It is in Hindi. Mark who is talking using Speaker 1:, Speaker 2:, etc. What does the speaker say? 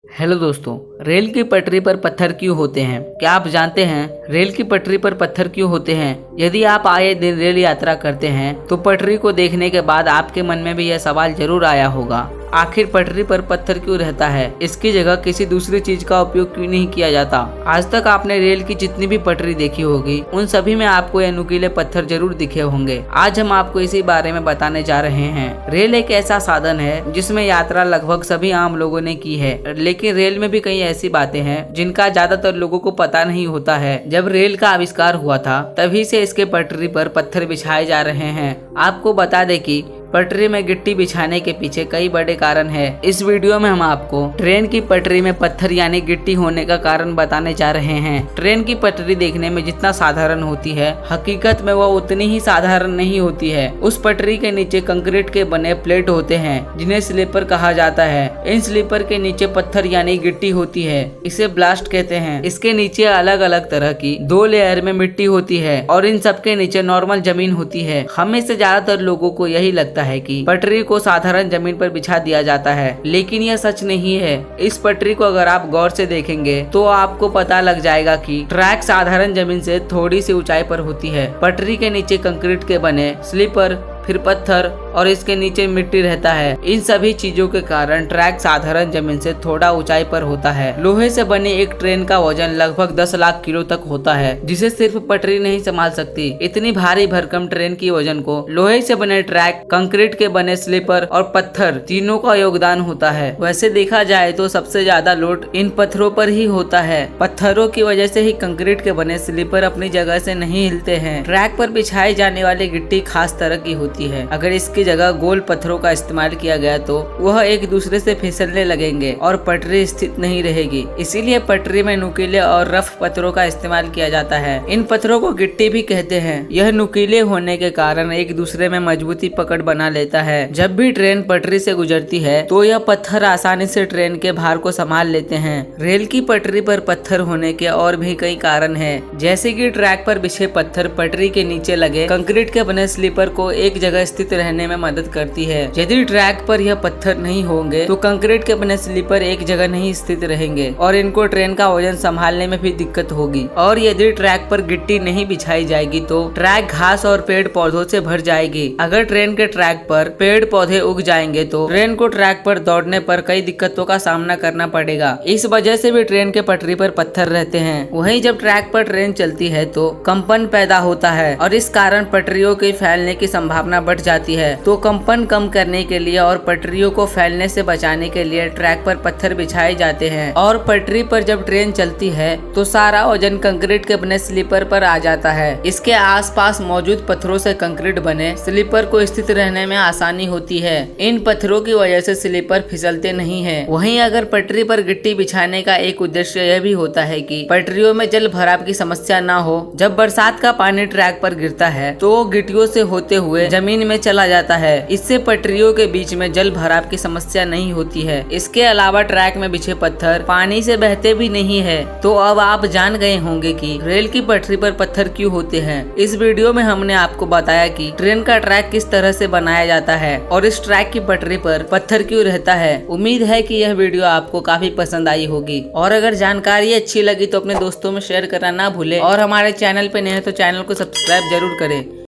Speaker 1: हेलो दोस्तों, रेल की पटरी पर पत्थर क्यों होते हैं? क्या आप जानते हैं रेल की पटरी पर पत्थर क्यों होते हैं? यदि आप आए दिन रेल यात्रा करते हैं तो पटरी को देखने के बाद आपके मन में भी यह सवाल जरूर आया होगा, आखिर पटरी पर पत्थर क्यों रहता है? इसकी जगह किसी दूसरी चीज का उपयोग क्यों नहीं किया जाता? आज तक आपने रेल की जितनी भी पटरी देखी होगी उन सभी में आपको ये नुकीले पत्थर जरूर दिखे होंगे। आज हम आपको इसी बारे में बताने जा रहे हैं। रेल एक ऐसा साधन है जिसमें यात्रा लगभग सभी आम लोगों ने की है, लेकिन रेल में भी कई ऐसी बातें हैं जिनका ज्यादातर लोगों को पता नहीं होता है। जब रेल का आविष्कार हुआ था तभी से इसके पटरी पर पत्थर बिछाए जा रहे हैं। आपको बता दें कि पटरी में गिट्टी बिछाने के पीछे कई बड़े कारण हैं। इस वीडियो में हम आपको ट्रेन की पटरी में पत्थर यानी गिट्टी होने का कारण बताने जा रहे हैं। ट्रेन की पटरी देखने में जितना साधारण होती है, हकीकत में वह उतनी ही साधारण नहीं होती है। उस पटरी के नीचे कंक्रीट के बने प्लेट होते हैं जिन्हें स्लीपर कहा जाता है। इन स्लीपर के नीचे पत्थर यानी गिट्टी होती है, इसे ब्लास्ट कहते हैं। इसके नीचे अलग अलग तरह की 2 लेयर में मिट्टी होती है और इन सबके नीचे नॉर्मल जमीन होती है। हमें से ज्यादातर लोगों को यही लगता है कि पटरी को साधारण जमीन पर बिछा दिया जाता है, लेकिन यह सच नहीं है। इस पटरी को अगर आप गौर से देखेंगे तो आपको पता लग जाएगा कि ट्रैक साधारण जमीन से थोड़ी सी ऊंचाई पर होती है। पटरी के नीचे कंक्रीट के बने स्लीपर, फिर पत्थर और इसके नीचे मिट्टी रहता है। इन सभी चीजों के कारण ट्रैक साधारण जमीन से थोड़ा ऊंचाई पर होता है। लोहे से बनी एक ट्रेन का वजन लगभग 10 लाख किलो तक होता है, जिसे सिर्फ पटरी नहीं संभाल सकती। इतनी भारी भरकम ट्रेन की वजन को लोहे से बने ट्रैक, कंक्रीट के बने स्लीपर और पत्थर तीनों का योगदान होता है। वैसे देखा जाए तो सबसे ज्यादा लोड इन पत्थरों पर ही होता है। पत्थरों की वजह से ही कंक्रीट के बने स्लीपर अपनी जगह से नहीं हिलते हैं। ट्रैक पर बिछाई जाने वाली गिट्टी खास तरह की होती है। अगर इसकी जगह गोल पत्थरों का इस्तेमाल किया गया तो वह एक दूसरे से फिसलने लगेंगे और पटरी स्थित नहीं रहेगी। इसीलिए पटरी में नुकीले और रफ पत्थरों का इस्तेमाल किया जाता है। इन पत्थरों को गिट्टी भी कहते हैं। यह नुकीले होने के कारण एक दूसरे में मजबूती पकड़ बना लेता है। जब भी ट्रेन पटरी से गुजरती है तो यह पत्थर आसानी से ट्रेन के भार को संभाल लेते हैं। रेल की पटरी पर पत्थर होने के और भी कई कारण है, जैसे कि ट्रैक पर बिछे पत्थर पटरी के नीचे लगे कंक्रीट के बने स्लीपर को एक जगह स्थित रहने में मदद करती है। यदि ट्रैक पर यह पत्थर नहीं होंगे तो कंक्रीट के बने स्लीपर एक जगह नहीं स्थित रहेंगे और इनको ट्रेन का वजन संभालने में भी दिक्कत होगी। और यदि ट्रैक पर गिट्टी नहीं बिछाई जाएगी तो ट्रैक घास और पेड़ पौधों से भर जाएगी। अगर ट्रेन के ट्रैक पर पेड़ पौधे उग जाएंगे तो ट्रेन को ट्रैक पर दौड़ने पर कई दिक्कतों का सामना करना पड़ेगा। इस वजह से भी ट्रेन के पटरी पर पत्थर रहते हैं। वहीं जब ट्रैक पर ट्रेन चलती है तो कंपन पैदा होता है और इस कारण पटरियों के फैलने की संभावना बढ़ जाती है। तो कंपन कम करने के लिए और पटरियों को फैलने से बचाने के लिए ट्रैक पर पत्थर बिछाए जाते हैं। और पटरी पर जब ट्रेन चलती है तो सारा वजन कंक्रीट के बने स्लीपर पर आ जाता है। इसके आसपास मौजूद पत्थरों से कंक्रीट बने स्लीपर को स्थित रहने में आसानी होती है। इन पत्थरों की वजह से स्लीपर फिसलते नहीं है। वहीं अगर पटरी पर गिट्टी बिछाने का एक उद्देश्य यह भी होता है कि पटरियों में जल भराव की समस्या न हो। जब बरसात का पानी ट्रैक पर गिरता है तो वो गिट्टियों से होते हुए जमीन में चला जाता है। इससे पटरियों के बीच में जल भराव की समस्या नहीं होती है। इसके अलावा ट्रैक में बिछे पत्थर पानी से बहते भी नहीं है। तो अब आप जान गए होंगे कि रेल की पटरी पर पत्थर क्यों होते हैं। इस वीडियो में हमने आपको बताया कि ट्रेन का ट्रैक किस तरह से बनाया जाता है और इस ट्रैक की पटरी पर पत्थर क्यों रहता है। उम्मीद है कि यह वीडियो आपको काफी पसंद आई होगी और अगर जानकारी अच्छी लगी तो अपने दोस्तों में शेयर करना ना भूले और हमारे चैनल पे नए हैं तो चैनल को सब्सक्राइब जरूर करें।